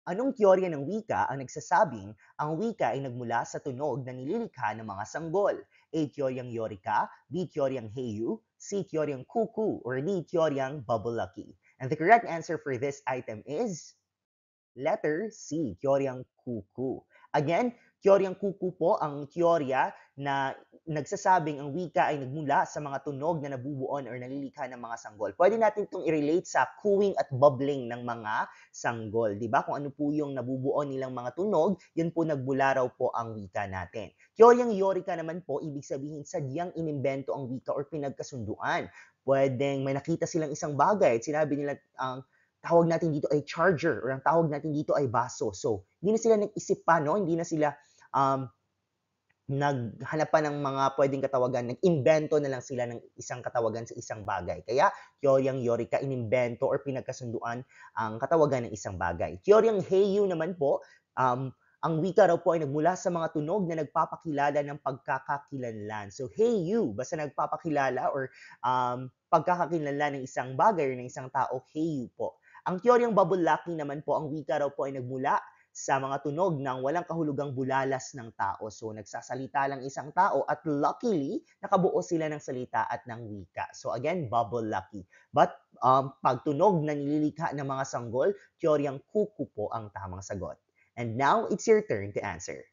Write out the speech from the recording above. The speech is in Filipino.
Anong teorya ng wika ang nagsasabing ang wika ay nagmula sa tunog na nililikha ng mga sanggol? A. Teoryang Yorika, B. Teoryang Heyu, C. Teoryang Kuku, or D. Teoryang Bubble-Lucky? And the correct answer for this item is letter C, teoryang kuku. Again, teoryang kuku po ang teorya na nagsasabing ang wika ay nagmula sa mga tunog na nabubuon or nalilikha ng mga sanggol. Pwede natin itong i-relate sa cooing at bubbling ng mga sanggol. Di ba? Kung ano po yung nabubuo nilang mga tunog, yun po nagbula raw po ang wika natin. Teoryang yorika naman po, ibig sabihin sadyang inimbento ang wika or pinagkasunduan. Pwedeng may nakita silang isang bagay at sinabi nila ang tawag natin dito ay charger or ang tawag natin dito ay baso. So, hindi na sila nag-isip pa, no? Hindi na sila um, naghanap pa ng mga pwedeng katawagan, nag-imbento na lang sila ng isang katawagan sa isang bagay. Kaya, teoryang yorika, inimbento or pinagkasunduan ang katawagan ng isang bagay. Teoryang Heyu naman po, ang wika raw po ay nagmula sa mga tunog na nagpapakilala ng pagkakakilanlan. So, Heyu, basta nagpapakilala or pagkakakilanlan ng isang bagay or ng isang tao, Heyu po. Ang teoryang Bubble-Lucky naman po, ang wika raw po ay nagmula sa mga tunog ng walang kahulugang bulalas ng tao. So, nagsasalita lang isang tao at luckily, nakabuo sila ng salita at ng wika. So, again, bubble lucky. But, pag tunog na nililikha ng mga sanggol, teoryang kuku po ang tamang sagot. And now, it's your turn to answer.